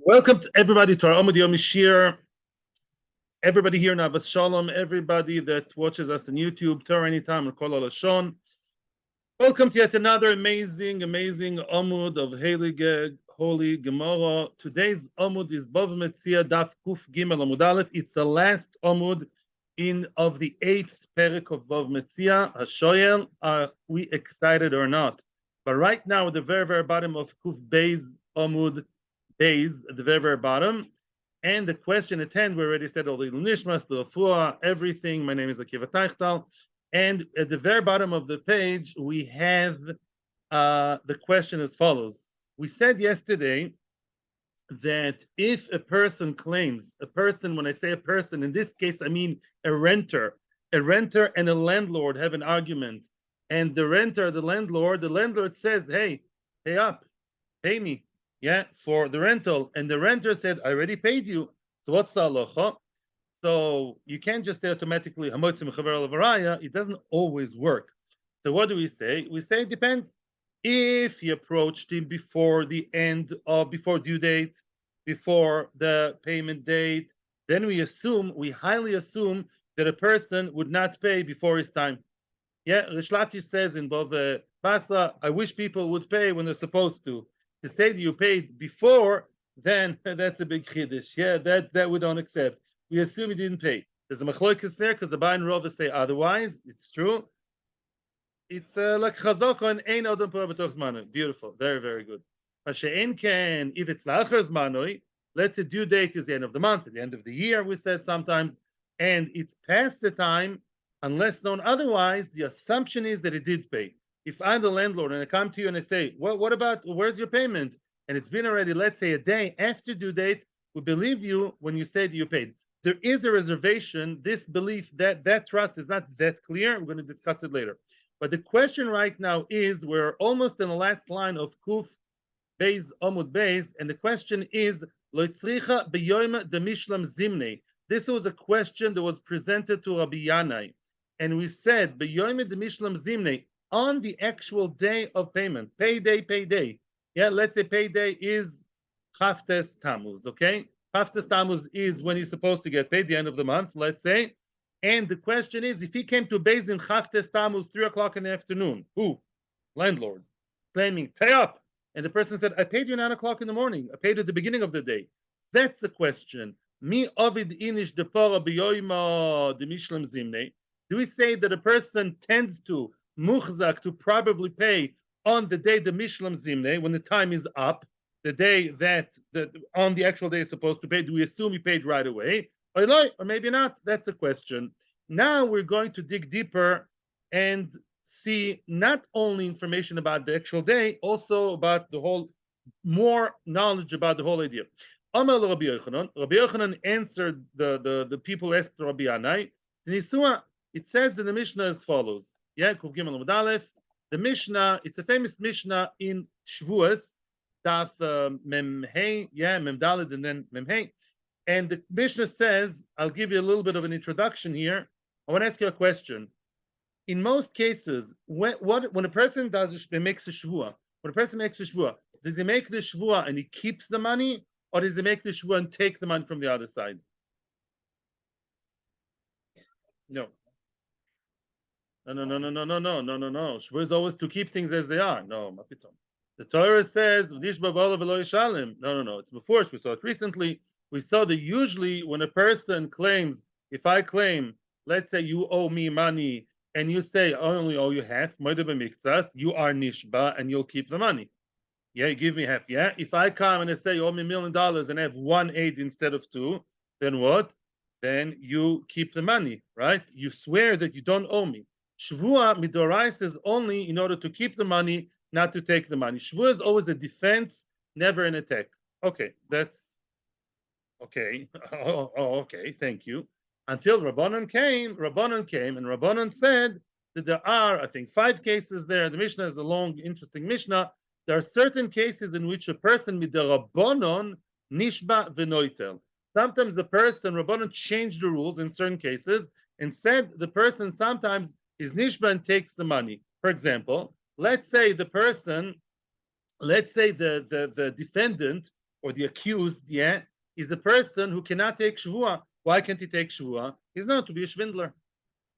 Welcome to everybody to our Amud Yomi Shiur. Everybody here in Avas Shalom, everybody that watches us on YouTube, Torah Anytime, or Kol Lashon. Welcome to yet another amazing Amud of Holy Gemara. Today's Amud is Bava Metzia Daf Kuf Gimel Amud Aleph. It's the last Amud of the 8th Perek of Bava Metzia. Hashoyel, are we excited or not? But right now, at the very bottom of Kuf Beis Amud Beis, at the very bottom, and the question at hand, we already said all the Nishmas, the Refuah, everything. My name is Akiva Teichtal. And at the very bottom of the page, we have the question as follows. We said yesterday that if a person claims, when I say a person, in this case, I mean a renter and a landlord have an argument, and the landlord says, hey, pay up, pay me, for the rental. And the renter said, I already paid you. So what's the halacha? So you can't just say automatically, it doesn't always work. So what do we say? We say it depends. If he approached him before the end of, before due date, before the payment date, then we highly assume that a person would not pay before his time. Rish Lakish says in Bava, I wish people would pay when they're supposed to. To say that you paid before, then that's a big chiddush. That we don't accept. We assume he didn't pay. There's a machlokas there because the Bain Rova say otherwise. It's true. It's like chazaka and ein odom pura b'toch zmanoi. Beautiful, very good. Hashe'en can, if it's la'achar zmanoi, let's say due date is the end of the month, at the end of the year, we said sometimes, and it's past the time, unless known otherwise, the assumption is that it did pay. If I'm the landlord and I come to you and I say, well, what about, where's your payment? And it's been already, let's say, a day after due date, we believe you when you say that you paid. There is a reservation, this belief that trust is not that clear. We're going to discuss it later. But the question right now is, we're almost in the last line of Kuf Beis Amud Beis, and the question is, Lo tzricha b'yoyim demishlam zimnei. This was a question that was presented to Rabbi Yanai, and we said b'yoyim demishlam zimnei, on the actual day of payment, payday. Let's say payday is Chaftes Tammuz, okay? Chaftes Tammuz is when you're supposed to get paid, the end of the month, let's say. And the question is, if he came to Beis in Chaftes Tammuz, 3 o'clock in the afternoon, who? Landlord, claiming, pay up. And the person said, I paid you 9 o'clock in the morning. I paid at the beginning of the day. That's the question. Mi ovid inish depora b'yoyma demishlam zimnei. Do we say that a person tends to muchzak, to probably pay on the day the mishlam zimnei, when the time is up, the day that on the actual day is supposed to pay? Do we assume he paid right away? Or maybe not? That's a question. Now we're going to dig deeper and see not only information about the actual day, also about the whole, more knowledge about the whole idea. Amar Rabbi Yochanan answered the people asked Rabbi Yanai. It says in the Mishnah as follows. Kuf Gimel Amud Aleph. The Mishnah, it's a famous Mishnah in Shavuos, Daf Mem Hey, Mem Daled, and then Mem Hey. And the Mishnah says, I'll give you a little bit of an introduction here. I want to ask you a question. In most cases, when a person makes a shvua, does he make the shvua and he keeps the money, or does he make the shvua and take the money from the other side? No. Shvua is always to keep things as they are. No, the Torah says, no. It's before. We saw it recently. We saw that usually when a person claims, if I claim, let's say you owe me money, and you say I only owe you half, you are nishba, and you'll keep the money. You give me half. If I come and I say you owe me $1 million and I have 1/8 instead of 2, then what? Then you keep the money, right? You swear that you don't owe me. Shvua midorais is only in order to keep the money, not to take the money. Shvua is always a defense, never an attack. Okay, that's okay. Okay, thank you. Until Rabbanan came, and Rabbanan said that there are, I think, 5 cases there. The Mishnah is a long, interesting Mishnah. There are certain cases in which a person midarabbanon nishba v'noitel. Sometimes the person, Rabbanan changed the rules in certain cases and said the person sometimes is nishba and takes the money. For example, let's say the defendant or the accused, yeah, is a person who cannot take shvua. Why can't he take shvua? He's known to be a schwindler.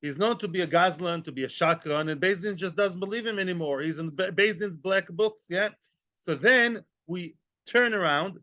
He's known to be a gazlan, to be a shakran, and Beis Din just doesn't believe him anymore. He's in Beis Din's black books, yeah. So then we turn it around,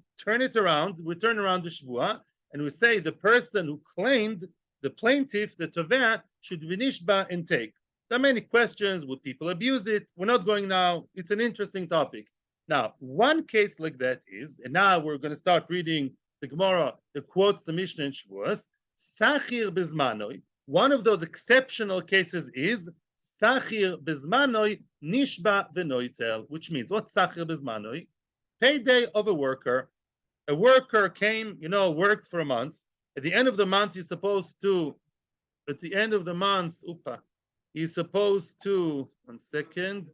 we turn around the shvua, and we say the person who claimed, the plaintiff, the tovea, should be nishba and take. There are many questions. Would people abuse it? We're not going now. It's an interesting topic. Now, one case like that is, and now we're going to start reading the Gemara that quotes the Mishnah in Shavuos, Sachir bezmanoi. One of those exceptional cases is Sachir bezmanoi nishba venoitel, which means what's Sachir bezmanoi? Payday of a worker. A worker came, worked for a month. At the end of the month, he's supposed to, he's supposed to, one second.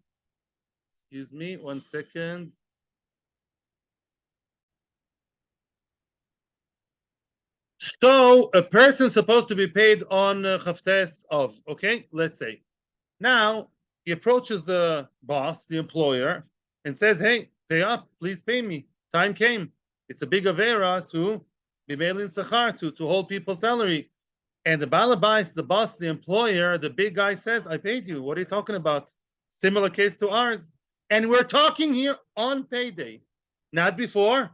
So a person's supposed to be paid on Chavtes of, okay, let's say. Now he approaches the boss, the employer, and says, hey, pay up, please pay me. Time came. It's a big avera to be mailing sachar, to hold people's salary. And the balabais, the boss, the employer, the big guy says, I paid you. What are you talking about? Similar case to ours. And we're talking here on payday, not before,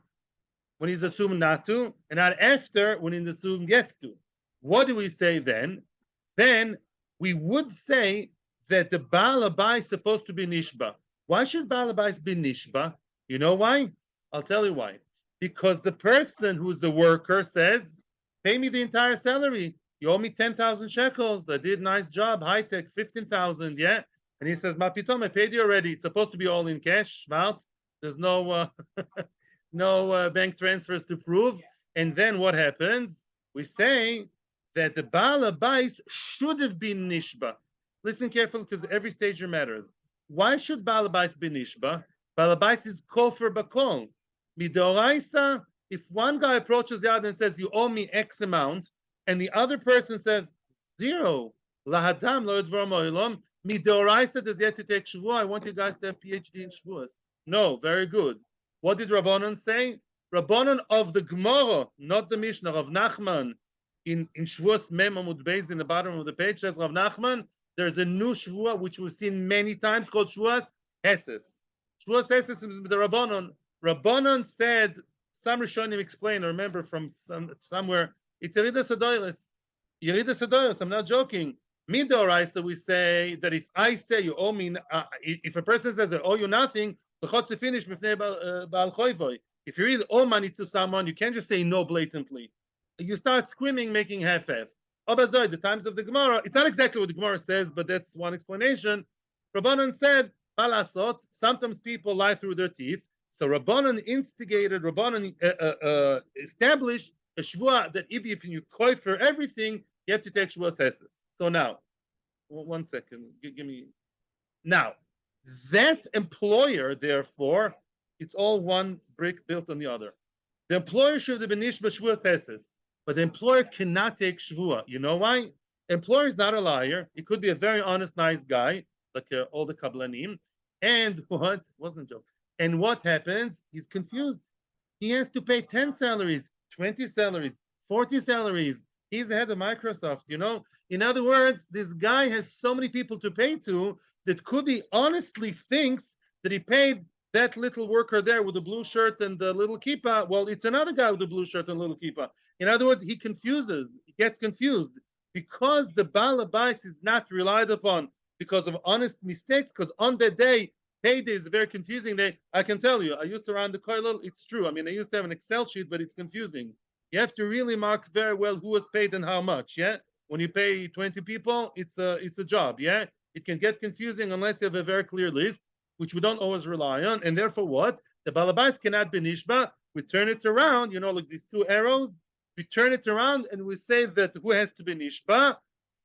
when he's assumed not to, and not after, when he's assumed yes to. What do we say then? Then we would say that the balabai is supposed to be nishba. Why should balabais be nishba? You know why? I'll tell you why. Because the person who's the worker says, pay me the entire salary. You owe me 10,000 shekels. I did a nice job, high tech, 15,000, yeah? And he says, Mapitom, I paid you already. It's supposed to be all in cash, Schwarz. There's no no bank transfers to prove. And then what happens? We say that the Baal Abais should have been Nishba. Listen carefully, because every stage matters. Why should Baal Abais be Nishba? Baal Abais is Kofer Bakol. Midoraisa, if one guy approaches the other and says, you owe me X amount, and the other person says, zero, Lahadam, Lo Yadvar Mo'ilom, Midoraisa does yet to take Shavua. I want you guys to have PhD in Shavuos. No, very good. What did Rabbanon say? Rabbanon of the Gemara, not the Mishnah, of Nachman, in Shavuos Mem Amud Beis, in the bottom of the page, says Rav Nachman, there's a new Shavua, which we've seen many times, called Shavuos Heses. Shavuos Heses is the Rabbanon. Rabbanon said, some Rishonim explain, I remember from somewhere, it's Yerida Sadoiris. Yerida Sadoiris, I'm not joking. Midoraisa, we say that if I say you owe me, if a person says I owe you nothing, the finish. If you really owe money to someone, you can't just say no blatantly. You start screaming, making half-half. Obazoi, the times of the Gemara, it's not exactly what the Gemara says, but that's one explanation. Rabbanan said, Balasot, sometimes people lie through their teeth. So Rabbanan established a shvua that if you koi for everything, you have to take shvua sesses. So now, one second, give me. Now, that employer, therefore, it's all one brick built on the other. The employer should have been nishba shvua sesses, but the employer cannot take shvua. You know why? Employer is not a liar. He could be a very honest, nice guy, like all the kablanim. And what? Wasn't a joke. And what happens? He's confused. He has to pay 10 salaries, 20 salaries, 40 salaries. He's the head of Microsoft, In other words, this guy has so many people to pay to that could he honestly thinks that he paid that little worker there with the blue shirt and the little kippah. Well, it's another guy with the blue shirt and little kippah. In other words, he gets confused because the Baal Abais is not relied upon because of honest mistakes, because on that day, payday is a very confusing day. I can tell you, I used to run the koilel. It's true. I mean, I used to have an Excel sheet, but it's confusing. You have to really mark very well who was paid and how much. Yeah, when you pay 20 people, it's a job. Yeah, it can get confusing unless you have a very clear list, which we don't always rely on. And therefore, what the balabais cannot be nishba. We turn it around. Like these two arrows. We turn it around and we say that who has to be nishba?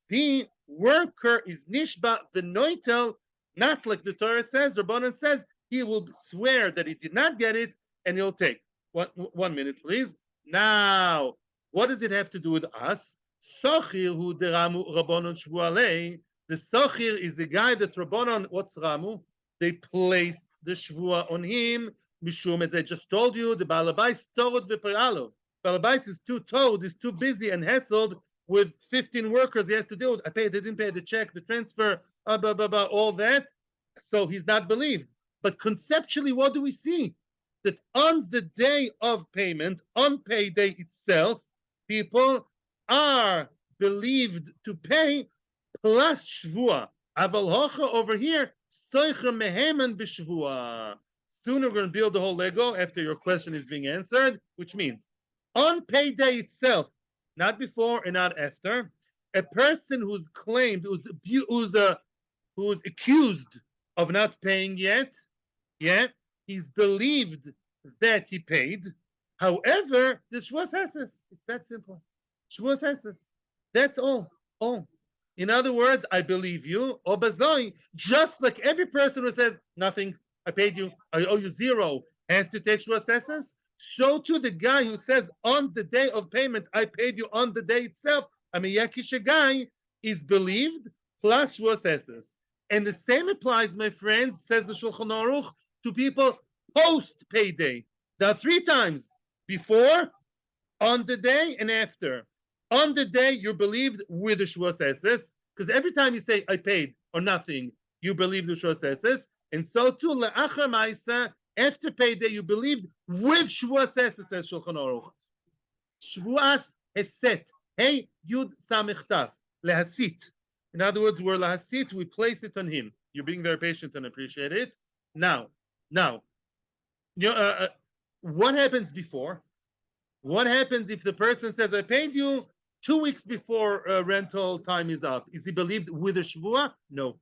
The worker is nishba the noitel. Not like the Torah says, Rabbanan says, he will swear that he did not get it, and he'll take. 1 minute, please. Now, what does it have to do with us? Sochir hu deramu Rabbanon shvualei. The sochir is the guy that Rabbanon, what's Ramu? They placed the shvua on him. Mishum, as I just told you, the Balabais Torot Beperalo. Balabais is too towed, is too busy and hassled with 15 workers he has to deal with. They didn't pay the check, the transfer, all that. So he's not believed. But conceptually, what do we see? That on the day of payment, on payday itself, people are believed to pay plus shvua. Aval hocha over here, soicher mehemen b'shvua. Soon we're going to build the whole Lego after your question is being answered, which means on payday itself, not before and not after, a person who's claimed, who's accused of not paying yet, he's believed that he paid. However, the Shvus Hesses, it's that simple. Shvus Hesses. That's all. In other words, I believe you, Obazoi, just like every person who says, nothing, I paid you, I owe you zero, has to take Shvus Hesses, so too the guy who says on the day of payment, I paid you on the day itself, I mean, Yakisha guy is believed plus Shvus Hesses. And the same applies, my friends, says the Shulchan Aruch, to people post payday. There are 3 times: before, on the day, and after. On the day, you're believed with the Shvus Hesses, because every time you say I paid or nothing, you believe the Shvus Hesses, and so too le'achar ma'isa, after payday, you believed with Shvus Hesses, says Shulchan Aruch. Shvuas Heset, hey Yud Samich Taf, lehasit. In other words, we're lahasit, we place it on him. You're being very patient and appreciate it. Now, what happens before? What happens if the person says, I paid you 2 weeks before rental time is up? Is he believed with a shvua? No.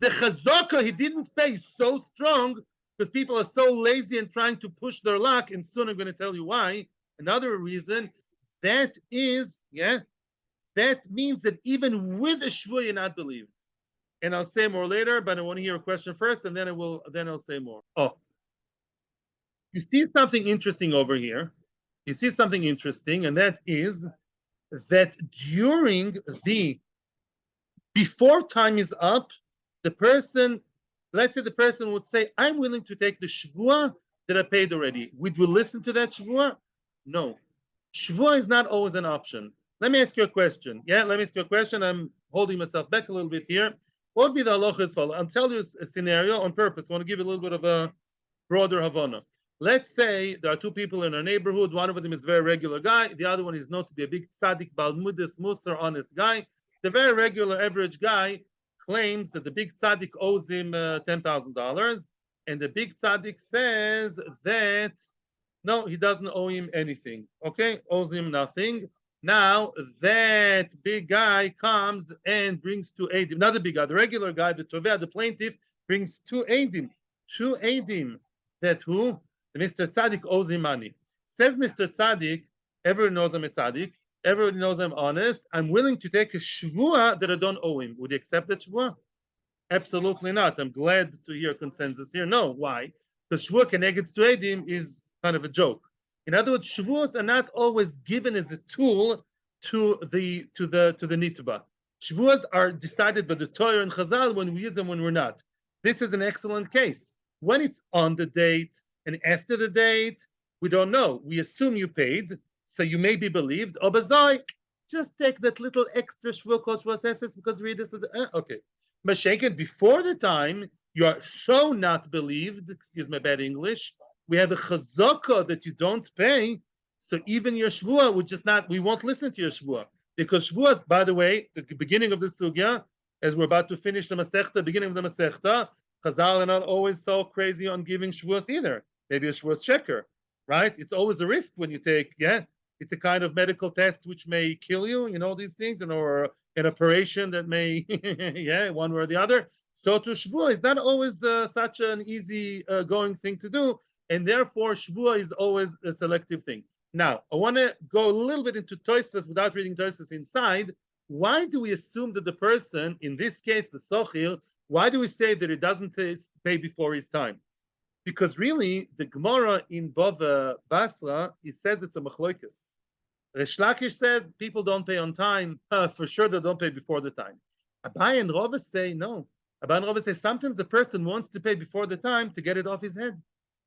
The chazaka he didn't pay so strong because people are so lazy and trying to push their luck, and soon I'm going to tell you why. Another reason, that means that even with a shvua you're not believed. And I'll say more later, but I want to hear a question first, and then I'll say more. Oh, you see something interesting over here. You see something interesting, and that is that during before time is up, the person, let's say the person would say, I'm willing to take the shvua that I paid already. Would we listen to that shvua? No. Shvua is not always an option. Let me ask you a question. Let me ask you a question. I'm holding myself back a little bit here. What would be the halacha as follows? I'll tell you a scenario on purpose. I want to give you a little bit of a broader Havana. Let's say there are 2 people in our neighborhood. One of them is a very regular guy. The other one is known to be a big tzaddik, balmudis, musar, honest guy. The very regular, average guy claims that the big tzaddik owes him $10,000, and the big tzaddik says that no, he doesn't owe him anything. Okay, owes him nothing. Now that big guy comes and brings 2 eidim. Another big guy, the regular guy, the tovea, the plaintiff, brings 2 eidim. 2 eidim. That who? Mr. Tzaddik owes him money. Says Mr. Tzaddik, everyone knows I'm a tzaddik, everyone knows I'm honest, I'm willing to take a shvua that I don't owe him. Would you accept that shvua? Absolutely not. I'm glad to hear consensus here. No, why? Because shvua keneged to edim is kind of a joke. In other words, shvuas are not always given as a tool to the nitba. Shvuas are decided by the Torah and Chazal when we use them, when we're not. This is an excellent case. When it's on the date and after the date, we don't know. We assume you paid, so you may be believed. Obazai, just take that little extra shvua called shvua sesses because read this. Okay. Mashenken, before the time, you are so not believed, excuse my bad English, we have a chazaka that you don't pay, so even your shvua would just not, we won't listen to your shvua. Because shvuas, by the way, the beginning of the sugya, as we're about to finish the Masechta, beginning of the Masechta, Chazal are not always so crazy on giving shvuas either. Maybe a shvuas checker, right? It's always a risk when you take, it's a kind of medical test which may kill you, these things, or an operation that may, one way or the other. So to shvua is not always such an easy going thing to do, and therefore shvua is always a selective thing. Now, I want to go a little bit into Tosfos without reading Tosfos inside. Why do we assume that the person, in this case, the Sochir, why do we say that it doesn't pay before his time? Because really, the Gemara in Bava Basra, he says it's a machloikas. Resh Lakish says people don't pay on time. For sure, they don't pay before the time. Abai and Rava say no. Abai and Rava say sometimes a person wants to pay before the time to get it off his head.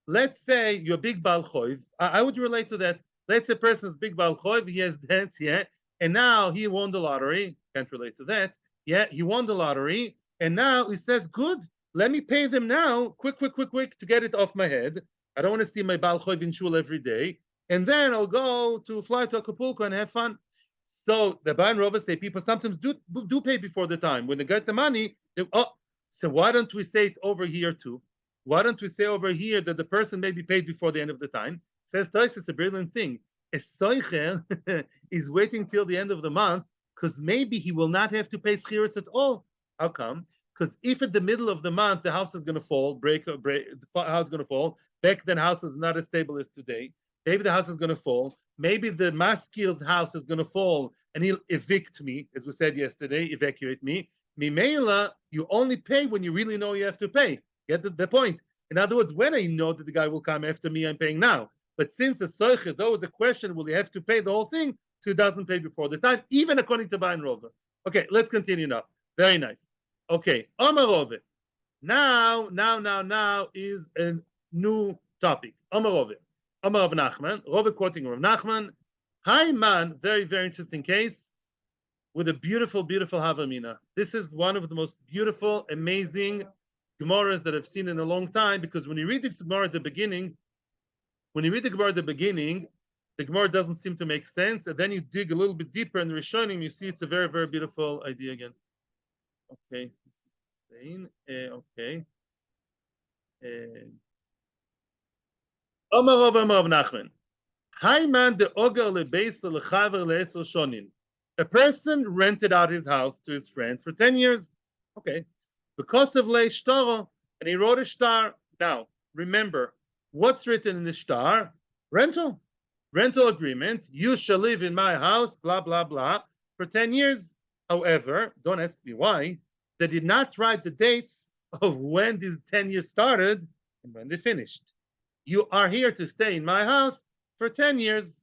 let's say you're a big Baal Choiv. I would relate to that. Let's say a person's big Baal Choiv, he has debts, yeah, and now he won the lottery. Can't relate to that. Yeah, he won the lottery, and now he says, good, let me pay them now, quick, to get it off my head. I don't want to see my Baal Choiv in shul every day. And then I'll go to fly to Acapulco and have fun. So the Baal and Rova say people sometimes do pay before the time. When they get the money, so why don't we say it over here too? Why don't we say over here that the person may be paid before the end of the time? Says Tais, it's a brilliant thing. A soicher is waiting till the end of the month because maybe he will not have to pay schiras at all. How come? Because if at the middle of the month the house is going to fall, the house is going to fall. Back then, house is not as stable as today. Maybe the house is going to fall. Maybe the maskil's house is going to fall, and he'll evict me, as we said yesterday, evacuate me. Mimela, you only pay when you really know you have to pay. Get the point? In other words, when I know that the guy will come after me, I'm paying now. But since a soich is always a question, will he have to pay the whole thing? So he doesn't pay before the time, even according to Bain Rova. Okay, let's continue now. Very nice. Okay, Omar Rove. Now is a new topic. Omar Rove. Omar Rav Nachman. Rove quoting Rav Nachman. Hi man, very, very interesting case with a beautiful, beautiful Havamina. This is one of the most beautiful, amazing Gemaras that I've seen in a long time, because when you read the Gemara at the beginning, the Gemara doesn't seem to make sense, and then you dig a little bit deeper in the Rishonim, you see it's a very, very beautiful idea again. Okay. Okay. Omar Rav Nachman. Hi man, the ogar lebeisa lechaver le'esel shonin. A person rented out his house to his friend for 10 years. Okay. Because of lei shtaro, and he wrote a star. Now, remember, what's written in the star? Rental agreement. You shall live in my house, blah, blah, blah, for 10 years. However, don't ask me why, they did not write the dates of when these 10 years started and when they finished. You are here to stay in my house for 10 years.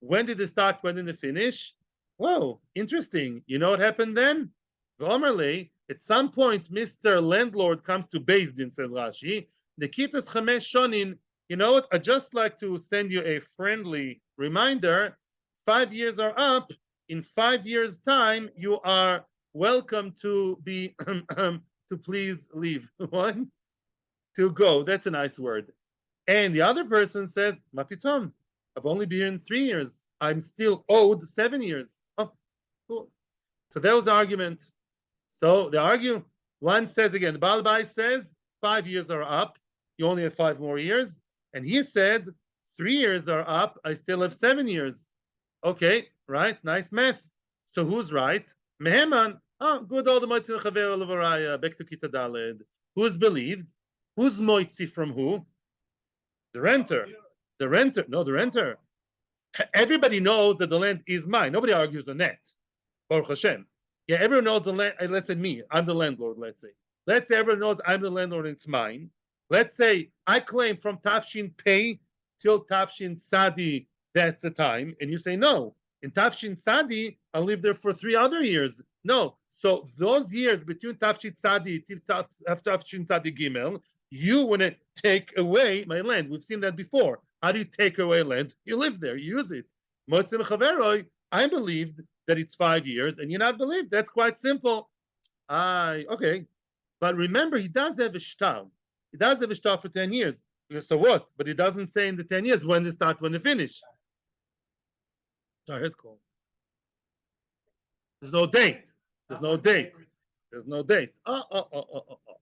When did they start? When did they finish? Whoa, interesting. You know what happened then? V'omerle, at some point, Mr. Landlord comes to BSD, says Rashi. Nekitas chamesh shonin. You know what? I'd just like to send you a friendly reminder. 5 years are up. In 5 years' time, you are welcome to be to please leave. What? To go. That's a nice word. And the other person says, Mapitom, I've only been here in 3 years. I'm still owed 7 years. Oh, cool. So that was the argument. So they argue. One says again, the Baal Bai says 5 years are up. You only have 5 more years. And he said 3 years are up. I still have 7 years. Okay, right? Nice math. So who's right? Meheman. Oh, good old Metzia Chaver Levaraya. Back to Kita Daled. Who's believed? Who's Moitzi from who? The renter. The renter. No, the renter. Everybody knows that the land is mine. Nobody argues on that. Baruch Hashem. Yeah, everyone knows the land. Let's say me. I'm the landlord, let's say. Let's say everyone knows I'm the landlord and it's mine. Let's say I claim from Tafshin Pei till Tafshin Sadi, that's the time. And you say, no. In Tafshin Sadi, I'll live there for 3 other years. No. So those years between Tafshin Sadi till Tafshin Sadi Gimel, you want to take away my land. We've seen that before. How do you take away land? You live there, you use it. I believed that it's 5 years, and you're not believed. That's quite simple. Okay. But remember, he does have a shtar. He does have a shtar for 10 years. So what? But he doesn't say in the 10 years when they start, when they finish. Sorry, that's cool. There's no date. There's no date. There's no date.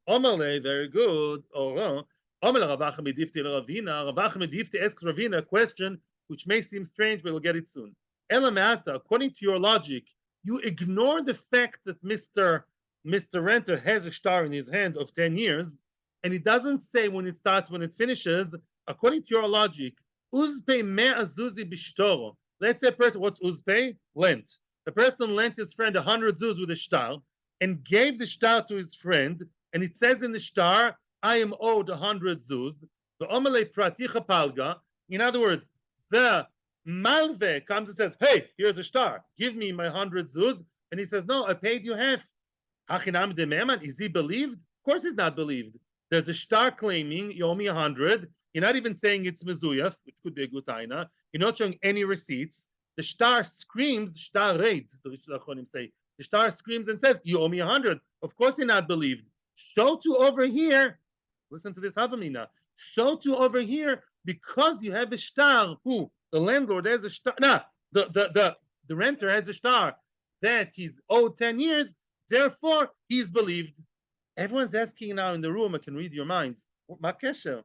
Omale, very good. Omale Rav Achmed Difti Ravina. Rav Achmed Difti asks Ravina a question which may seem strange, but we'll get it soon. Elameata, according to your logic, you ignore the fact that Mr. Renter has a star in his hand of 10 years, and it doesn't say when it starts, when it finishes. According to your logic, Uzpei mea zuzi bishtoro. Let's say a person, what's Uzpei? Lent. The person lent his friend 100 zuz with a star and gave the star to his friend, and it says in the star, I am owed 100 zuz. The omele praticha palga. In other words, the malve comes and says, hey, here's a star. Give me my 100 zuz. And he says, no, I paid you half. Hachinam de meman. Is he believed? Of course he's not believed. There's a star claiming you owe me 100. You're not even saying it's mezuyaf, which could be a good taina. You're not showing any receipts. The star screams, star reid, the Rishon Achronim say. The star screams and says, you owe me 100. Of course you're not believed. So too over here, listen to this havamina. So too over here, because you have a star, who? The landlord has a star. Nah, the renter has a star that he's owed 10 years, therefore he's believed. Everyone's asking now in the room, I can read your minds. Ma kesher?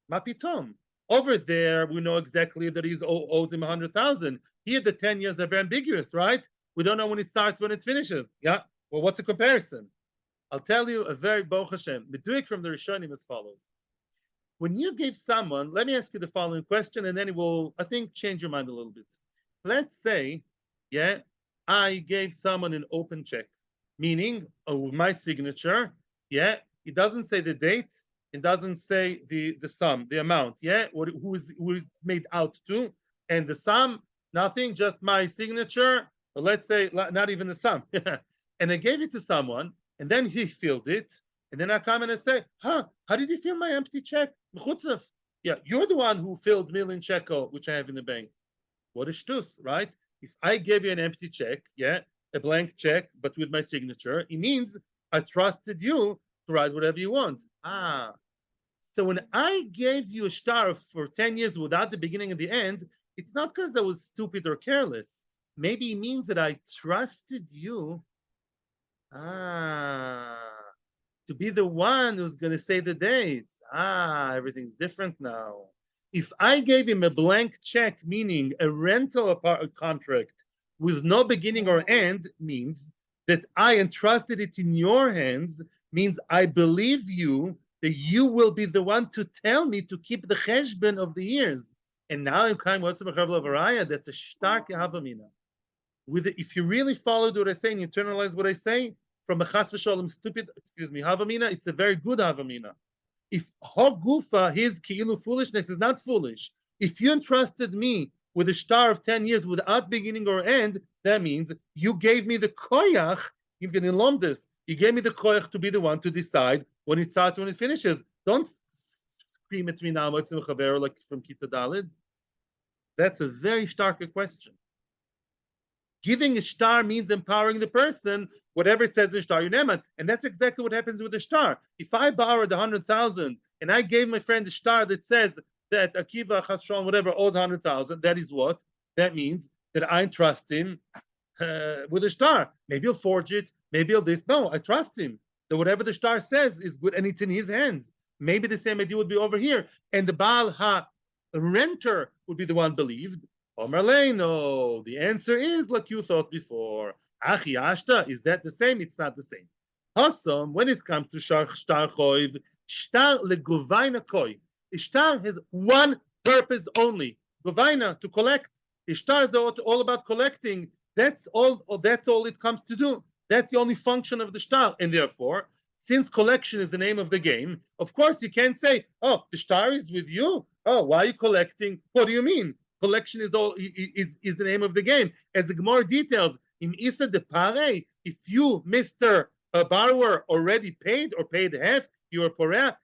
Ma pitom? Over there, we know exactly that he owes him 100,000. Here, the 10 years are very ambiguous, right? We don't know when it starts, when it finishes. Yeah. Well, what's the comparison? I'll tell you a very Baruch Hashem, meduik from the Rishonim as follows. When you gave someone, let me ask you the following question, and then it will, I think, change your mind a little bit. Let's say, yeah, I gave someone an open check, meaning my signature, yeah, it doesn't say the date, it doesn't say the sum, the amount, yeah, who is made out to, and the sum, nothing, just my signature, or let's say not even the sum. And I gave it to someone, and then he filled it, and then I come and I say, how did you fill my empty check? Yeah, you're the one who filled million shekel, which I have in the bank. What is shtus, right? If I gave you an empty check, yeah, a blank check, but with my signature, it means I trusted you to write whatever you want. So when I gave you a star for 10 years without the beginning and the end, it's not because I was stupid or careless. Maybe it means that I trusted you to be the one who's going to say the dates. Everything's different now. If I gave him a blank check, meaning a rental contract with no beginning or end, means that I entrusted it in your hands, means I believe you that you will be the one to tell me to keep the cheshbon of the years. And now in Chaim What's Varaya, that's a stark havamina. If you really followed what I say and you internalize what I say, from a chas v'sholem stupid, havamina, it's a very good havamina. If Hogufa, his ki'ilu foolishness is not foolish, if you entrusted me with a star of 10 years without beginning or end, that means you gave me the koyach, you can enlom this, you gave me the koyach to be the one to decide when it starts, when it finishes. Don't scream at me now, like from Kita Dalid. That's a very stark question. Giving a star means empowering the person, whatever it says in the star, Yuneman. And that's exactly what happens with the star. If I borrowed 100,000 and I gave my friend a star that says that Akiva, Chashon, whatever, owes 100,000, that is what? That means that I trust him with a star. Maybe he'll forge it, maybe he'll this. No, I trust him. That whatever the star says is good and it's in his hands. Maybe the same idea would be over here. And the Baal renter would be the one believed. No, the answer is like you thought before. Achi ashta, is that the same? It's not the same. Hasam, when it comes to shtar choiv, shtar legovaina koi. Ishtar has one purpose only. Govaina, to collect. Ishtar is all about collecting. That's all it comes to do. That's the only function of the shtar. And therefore, since collection is the name of the game, of course you can't say, oh, the shtar is with you. Oh, why are you collecting? What do you mean? Collection is the name of the game. As the Gemara details, in Isa de Pare, if you, Mr. Borrower, already paid or paid half, you are porea,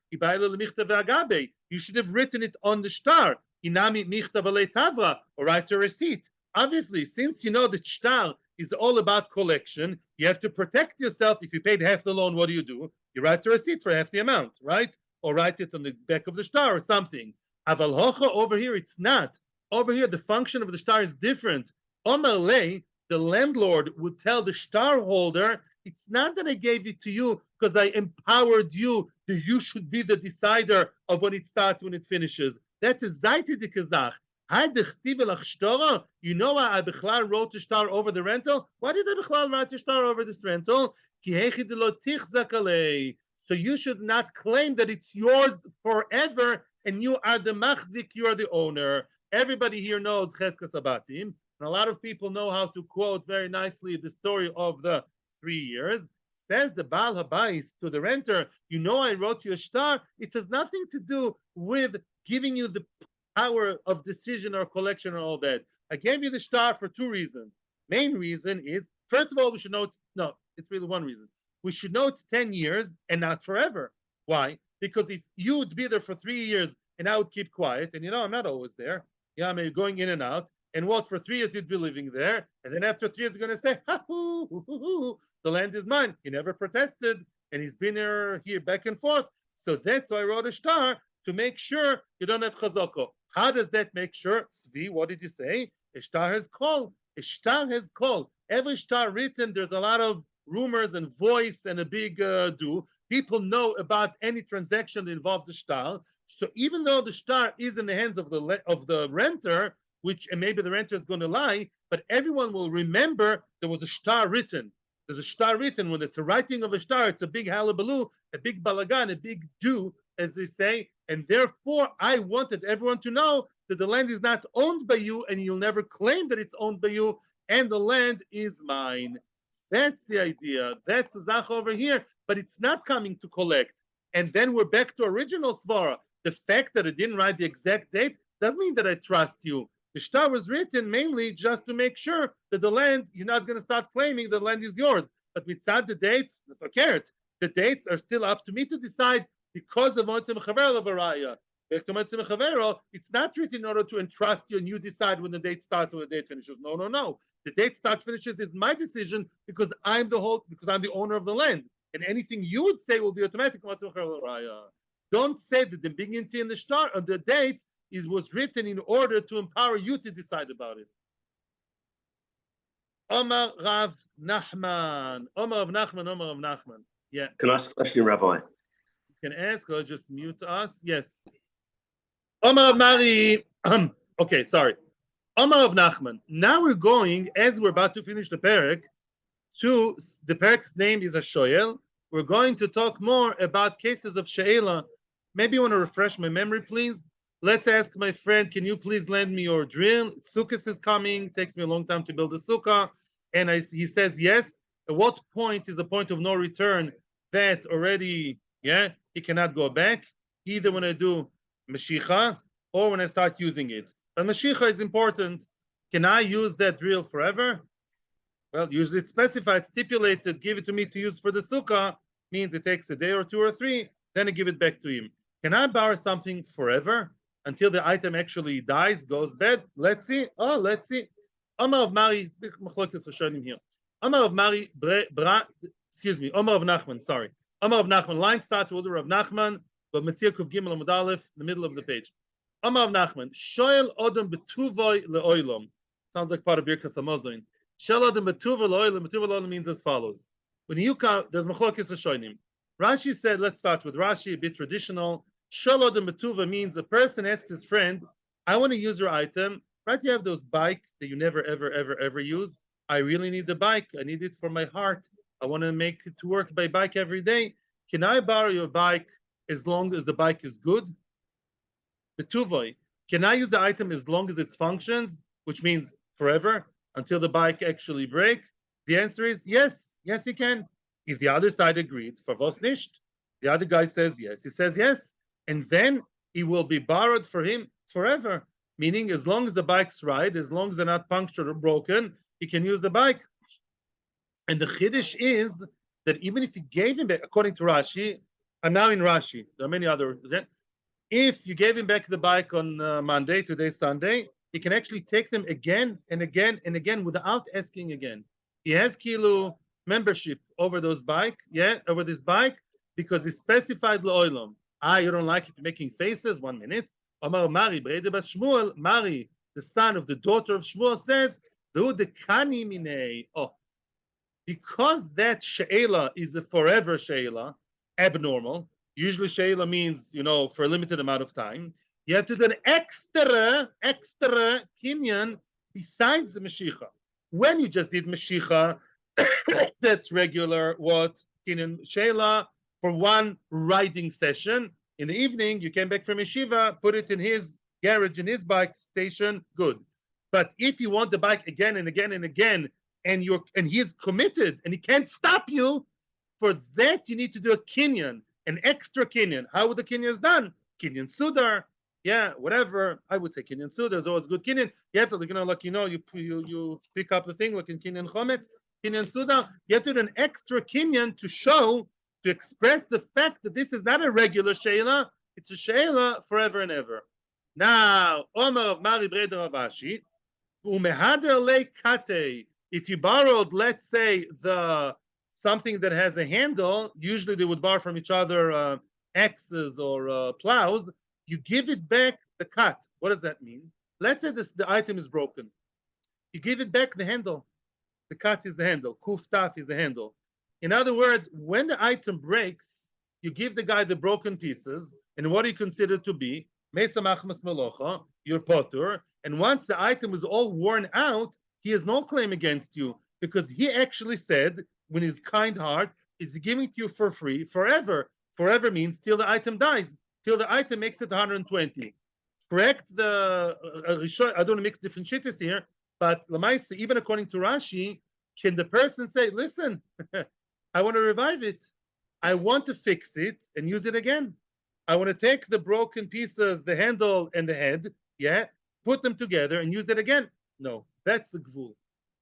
you should have written it on the shtar. Inami michta tavra, or write a receipt. Obviously, since you know that shtar is all about collection, you have to protect yourself. If you paid half the loan, what do? You write a receipt for half the amount, right? Or write it on the back of the shtar or something. Aval hocha, over here, it's not. Over here, the function of the shtar is different. Omerlei, the landlord would tell the shtar holder, it's not that I gave it to you because I empowered you that you should be the decider of when it starts, when it finishes. That's a zayti de kazach. You know why I Bechlal wrote the shtar over the rental? Why did I Bechlal write the shtar over this rental? So you should not claim that it's yours forever and you are the machzik, you are the owner. Everybody here knows Cheskas Abatim, and a lot of people know how to quote very nicely the story of the 3 years. Says the Baal Habayis to the renter, you know I wrote you a shtar. It has nothing to do with giving you the power of decision or collection and all that. I gave you the shtar for 2 reasons. Main reason is, first of all, we should know it's really one reason. We should know it's 10 years and not forever. Why? Because if you would be there for 3 years and I would keep quiet. And I'm not always there. Yeah, I mean, going in and out. And what, for 3 years you'd be living there, and then after 3 years you're going to say, ha, the land is mine. He never protested, and he's been here back and forth. So that's why I wrote a star, to make sure you don't have chazoko. How does that make sure? Zvi, what did you say? A star has call. A star has call. Every star written, there's a lot of rumors and voice and a big do. People know about any transaction that involves a star. So even though the star is in the hands of the renter, which, and maybe the renter is going to lie, but everyone will remember there was a star written. There's a star written. When it's a writing of a star, it's a big halabaloo, a big balagan, a big do, as they say. And therefore, I wanted everyone to know that the land is not owned by you, and you'll never claim that it's owned by you, and the land is mine. That's the idea. That's the zach over here, but it's not coming to collect. And then we're back to original svara. The fact that I didn't write the exact date doesn't mean that I trust you. The star was written mainly just to make sure that the land, you're not going to start claiming the land is yours. But without the dates, the dates are still up to me to decide, because of Metzia Mechaver Levaraya. It's not written in order to entrust you and you decide when the date starts or the date finishes. No. The date starts, finishes is my decision, because I'm the owner of the land. And anything you would say will be automatic. Don't say that the beginning in the start of the dates was written in order to empower you to decide about it. Omar Rav Nachman. Yeah. Can I ask a question, Rabbi? You can ask, or just mute us. Yes. Omar Mari. Okay, sorry. Omar of Nachman. Now we're going, as we're about to finish the parak, to the parak's name is a shoyel. We're going to talk more about cases of she'ela. Maybe you want to refresh my memory, please. Let's ask my friend, can you please lend me your drill? Sukkah is coming. It takes me a long time to build a sukkah. And he says yes. At what point is a point of no return that already, he cannot go back? Either when I do Mashicha or when I start using it. But Mashicha is important. Can I use that drill forever? Well, usually it's specified, stipulated, give it to me to use for the sukkah, means it takes a day or 2 or 3, then I give it back to him. Can I borrow something forever until the item actually dies, goes bad? Let's see. Let's see. Omar of Mari, here. Omar of Mari, Omar of Nachman, sorry. Omar of Nachman, line starts with Rav Nachman, but Metzia Kuv Gimel Amud Aleph, in the middle of the page. Omar of Nachman, Shoel Odom Betuvoy Leoilom. Sounds like part of Birkas Hamazon. Shoel Odom Betuvoy Leoilom. Betuvoy Leoilom means as follows. When you come, there's Machlokes Hashonim. Rashi said, let's start with Rashi, a bit traditional. Shoel Odom Betuvoy means a person asks his friend, I want to use your item. Right, you have those bike that you never, ever use. I really need the bike. I need it for my heart. I want to make it to work by bike every day. Can I borrow your bike as long as the bike is good? Betuvoy. Can I use the item as long as it functions, which means forever, until the bike actually breaks? The answer is yes. Yes, you can. If the other side agreed, favos nicht. The other guy says yes. He says yes. And then it will be borrowed for him forever. Meaning, as long as the bike's right, as long as they're not punctured or broken, he can use the bike. And the chiddush is that even if you gave him back, according to Rashi, I'm now in Rashi, there are many other, if you gave him back the bike on Monday, today's Sunday, he can actually take them again and again and again without asking again. He has kilo membership over those bike, over this bike, because it's specified le'olam. You don't like it making faces? 1 minute. Omar Mari, Shmuel, Mari, the son of the daughter of Shmuel, says, because that she'ela is a forever she'ela, abnormal. Usually she'ela means, for a limited amount of time. You have to do an extra kinyan besides the Mashicha. When you just did Mashicha, that's regular, kinyan she'ela, for one riding session. In the evening, you came back from yeshiva, put it in his garage, in his bike station, good. But if you want the bike again and again and again, and he's committed and he can't stop you, for that you need to do a kinyan, an extra kinyan. How would the kinyan is done? Kinyan sudar, whatever. I would say kinyan sudar is always good kinyan. You have to, you pick up the thing like in kinyan chometz, kinyan sudar. You have to do an extra kinyan to show, to express the fact that this is not a regular she'ela, It's a sheila forever and ever. Now, Omer of Mari Breder of Ashi, Umehader le kate. If you borrowed, let's say, the something that has a handle, usually they would borrow from each other axes or plows. You give it back the cut. What does that mean? Let's say the item is broken. You give it back the handle. The cut is the handle. Kuftaf is the handle. In other words, when the item breaks, you give the guy the broken pieces, and what do you consider to be? Mesa machmas melocha, your potter. And once the item is all worn out, he has no claim against you because he actually said, with his kind heart, is giving it to you for free forever. Forever means till the item dies, till the item makes it 120. Correct? I don't mix different shittas here, but Lamaisa, even according to Rashi, can the person say, listen, I want to revive it. I want to fix it and use it again. I want to take the broken pieces, the handle and the head, yeah, put them together and use it again. No, that's the gvul.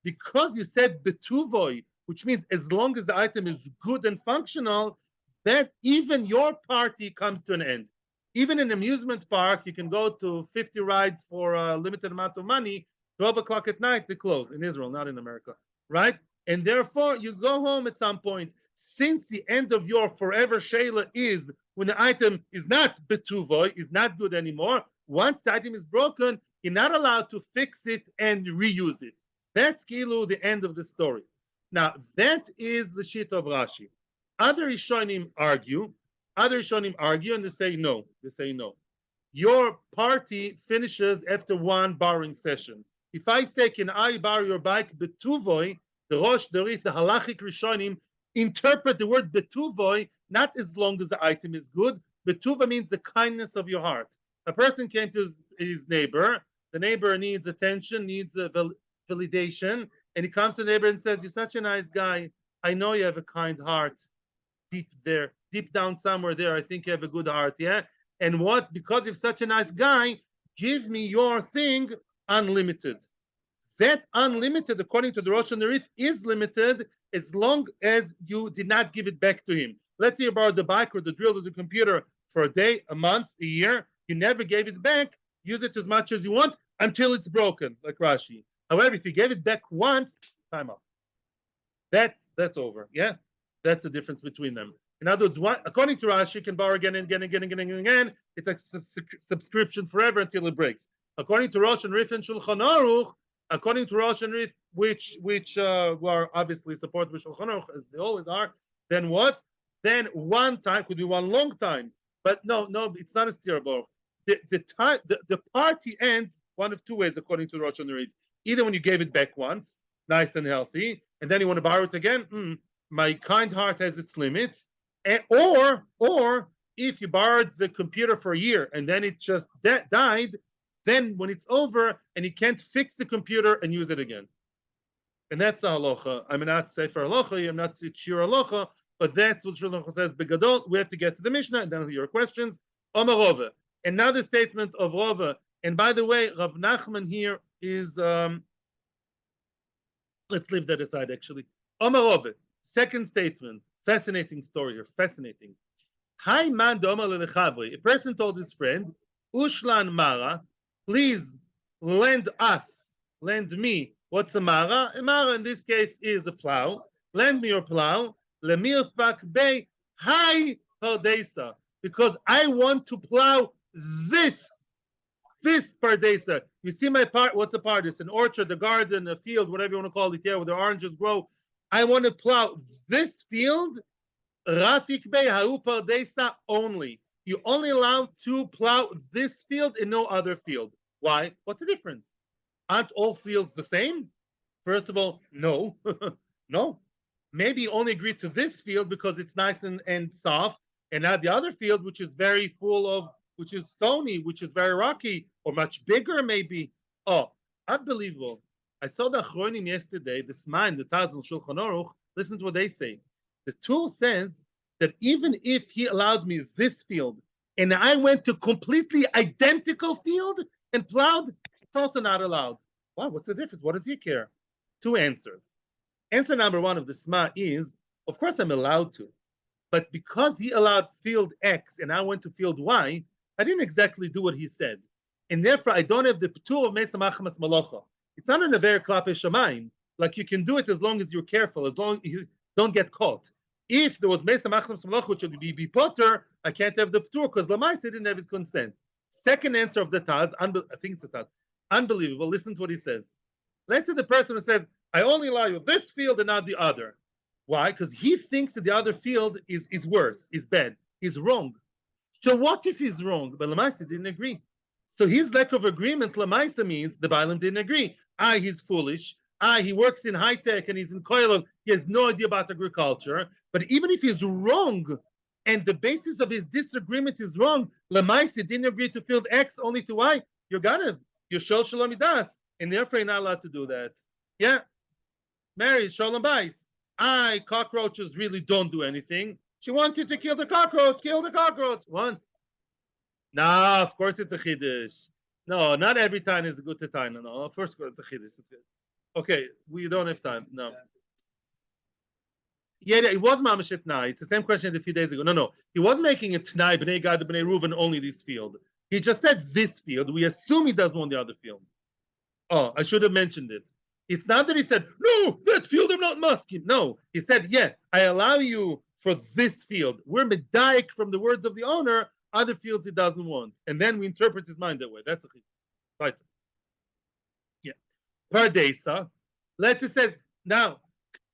Because you said betuvoi, which means as long as the item is good and functional, that even your party comes to an end. Even in an amusement park, you can go to 50 rides for a limited amount of money. 12 o'clock at night, they close in Israel, not in America, right? And therefore, you go home at some point. Since the end of your forever Sheila is when the item is not betuvoy, is not good anymore, once the item is broken, you're not allowed to fix it and reuse it. That's Kilu, the end of the story. Now, that is the sheet of Rashi. Other Rishonim argue, and they say no. They say no. Your party finishes after one borrowing session. If I say, can I borrow your bike? Betuvoy, the Rosh, the Rif, the Halachic Rishonim interpret the word betuvoy not as long as the item is good. Betuva means the kindness of your heart. A person came to his neighbor. The neighbor needs attention, needs a validation, and he comes to the neighbor and says, "You're such a nice guy. I know you have a kind heart. Deep down somewhere there, I think you have a good heart, yeah? And what? Because you're such a nice guy, give me your thing unlimited." That unlimited, according to the Rosh and the Rif, is limited as long as you did not give it back to him. Let's say you borrowed the bike or the drill or the computer for a day, a month, a year. You never gave it back. Use it as much as you want until it's broken, like Rashi. However, if you gave it back once, time up. That's over. Yeah, that's the difference between them. In other words, according to Rashi, you can borrow again and again and again and again and again. It's like subscription forever until it breaks. According to Rosh and Rif and Shulchan Aruch, according to Rosh and Rif, which were obviously supported by Shulchan Aruch, as they always are, then what? Then one time could be one long time. But no, it's not a steerable. The party ends one of two ways, according to Rosh and Rif. Either when you gave it back once, nice and healthy, and then you want to borrow it again, my kind heart has its limits. Or if you borrowed the computer for a year and then it just died, then when it's over and you can't fix the computer and use it again. And that's the halacha. I'm not Sefer halacha, I'm not Shiur halacha, but that's what Shulchan says. Begadol, we have to get to the Mishnah and then your questions. Omar Rova. Another statement of Rova. And by the way, Rav Nachman here is, let's leave that aside actually. Omar Rova. Second statement. Fascinating story here. Fascinating. Hi man domar lechavri. A person told his friend, Ushlan Mara, please lend me. What's a Mara? A Mara in this case is a plow. Lend me your plow. Lemirfak Bey. Hi Pardesa. Because I want to plow this Pardesa. You see my part? What's a Pardesa? An orchard, a garden, a field, whatever you want to call it, yeah, where the oranges grow. I want to plow this field, Rafik Bey Hau Pardesa only. You only allowed to plow this field and no other field. Why? What's the difference? Aren't all fields the same? First of all, no. No. Maybe you only agreed to this field because it's nice and soft, and not the other field, which is very full of, which is stony, which is very rocky, or much bigger maybe. Oh, unbelievable. I saw the Achronim yesterday, the Sma and the Taz and Shulchan Aruch. Listen to what they say. The tool says that even if he allowed me this field and I went to completely identical field and plowed, it's also not allowed. Wow, what's the difference? What does he care? Two answers. Answer number one of the Sma is, of course I'm allowed to. But because he allowed field X and I went to field Y, I didn't exactly do what he said. And therefore, I don't have the ptur of Mesa Machamas Malacha. It's not an Aver Klape Shamayim. Like you can do it as long as you're careful, as long as you don't get caught. If there was Mesa Machamas Malacha, which would be Potter, I can't have the ptur because Lamais didn't have his consent. Second answer of the Taz, I think it's a Taz, unbelievable. Listen to what he says. Let's say the person who says, I only allow you this field and not the other. Why? Because he thinks that the other field is worse, is bad, is wrong. So what if he's wrong? But Lamaisa didn't agree. So his lack of agreement, Lamaisa, means the Bailam didn't agree. He's foolish. He works in high tech and he's in Koilov. He has no idea about agriculture. But even if he's wrong, and the basis of his disagreement is wrong, Lamaisa didn't agree to field X only to Y. You're gonna, you're Shol Shalom, and therefore you're not allowed to do that. Yeah. Mary, Shalom Bais. Cockroaches really don't do anything. She wants you to kill the cockroach. Kill the cockroach. One. Nah, of course it's a chiddush. No, not every time is a good time. No, of course it's a chiddush. Okay, we don't have time. No. Yeah, it was mamash tnai. It's the same question a few days ago. No, he wasn't making a tnai b'nei Gad b'nei Reuven only this field. He just said this field. We assume he doesn't want the other field. Oh, I should have mentioned it. It's not that he said, no, that field I'm not musking. No, he said, yeah, I allow you for this field. We're medayik from the words of the owner, other fields he doesn't want. And then we interpret his mind that way. That's a right. Yeah. Pardesa. Let's it says, now,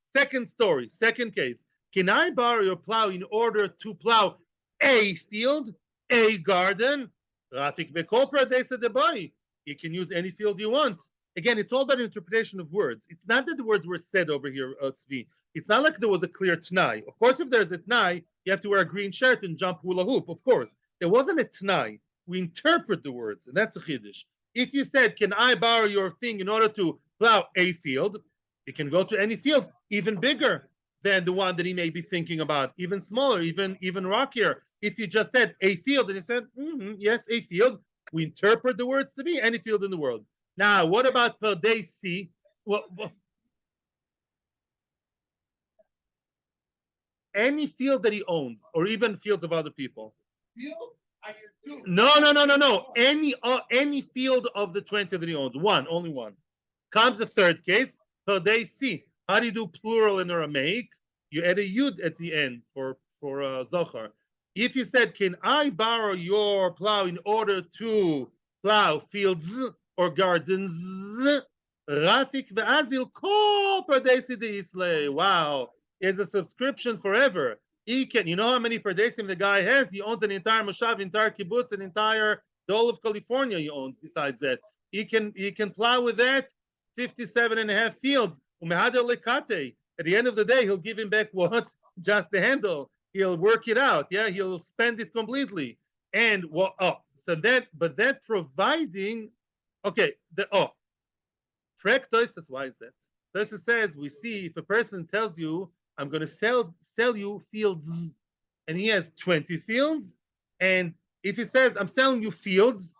second story, second case. Can I borrow your plow in order to plow a field, a garden? Rafik Bekol Pardesa de boy. You can use any field you want. Again, it's all about interpretation of words. It's not that the words were said over here, Tzvi. It's not like there was a clear t'nai. Of course, if there's a t'nai, you have to wear a green shirt and jump hula hoop, of course. There wasn't a t'nai. We interpret the words, and that's a chiddush. If you said, can I borrow your thing in order to plow a field, you can go to any field, even bigger than the one that he may be thinking about, even smaller, even rockier. If you just said a field, and he said, yes, a field, we interpret the words to be any field in the world. Now, what about Perdesi? Well, any field that he owns, or even fields of other people. No. Any field of the 20 that he owns, only one. Comes the third case, Perdesi. How do you do plural in Aramaic? You add a yud at the end for zochar. If you said, "Can I borrow your plow in order to plow fields or gardens?" Rafik ve'azil ko perdesi deisle. Wow, is a subscription forever. He can, you know how many perdesim the guy has? He owns an entire moshav, entire kibbutz, an entire dole of California. He owns. Besides that, he can plow with that 57.5 fields. At the end of the day, he'll give him back what? Just the handle. He'll work it out. Yeah, he'll spend it completely. And but that providing, okay, Frek Toises, why is that? Toises says, we see if a person tells you, I'm going to sell you fields, and he has 20 fields, and if he says, I'm selling you fields,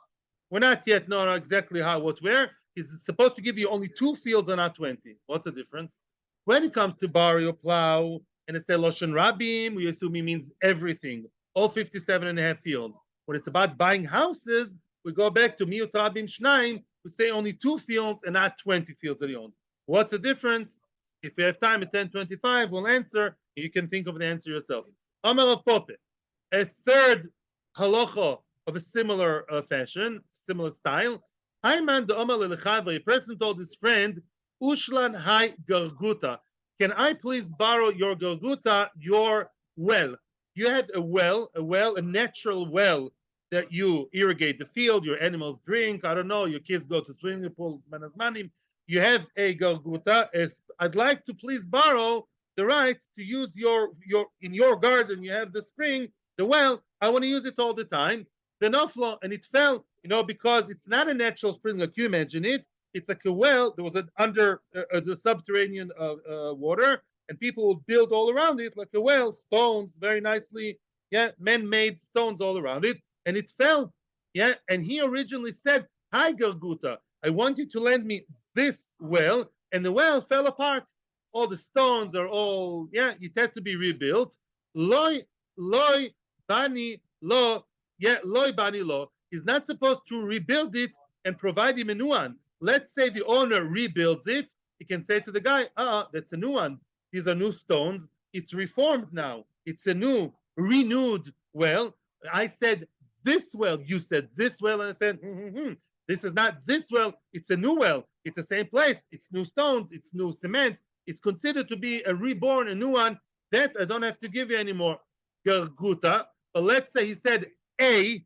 we're not yet know exactly how, what, where. He's supposed to give you only 2 fields and not 20. What's the difference? When it comes to borrow or plow, and it's a Loshen Rabim, we assume he means everything, all 57.5 fields. When it's about buying houses, we go back to Miut Rabim Shnaim, we say only 2 fields and not 20 fields that he owns. What's the difference? If we have time at 10:25, we'll answer. You can think of the answer yourself. Amar of Pope, a third halacha of a similar fashion, similar style. A person told his friend, Ushlan hai garguta. Can I please borrow your garguta, your well? You have a well, a natural well that you irrigate the field, your animals drink, I don't know, your kids go to swimming pool, manazmanim. You have a garguta. I'd like to please borrow the right to use your in your garden. You have the spring, the well. I want to use it all the time. The noflo, and it fell, because it's not a natural spring like you imagine it. It's like a well. There was an under the subterranean water, and people would build all around it like a well, stones, very nicely, man-made stones all around it, and it fell, And he originally said, "Hi, Garguta, I want you to lend me this well," and the well fell apart. All the stones are all, it has to be rebuilt. Loi, loi, bani, lo, yeah, loi, bani, lo. He's not supposed to rebuild it and provide him a new one. Let's say the owner rebuilds it. He can say to the guy, that's a new one. These are new stones. It's reformed now. It's a new, renewed well. I said this well. You said this well. And I said, this is not this well. It's a new well. It's the same place. It's new stones. It's new cement. It's considered to be a reborn, a new one. That I don't have to give you anymore. Gerguta. But let's say he said a.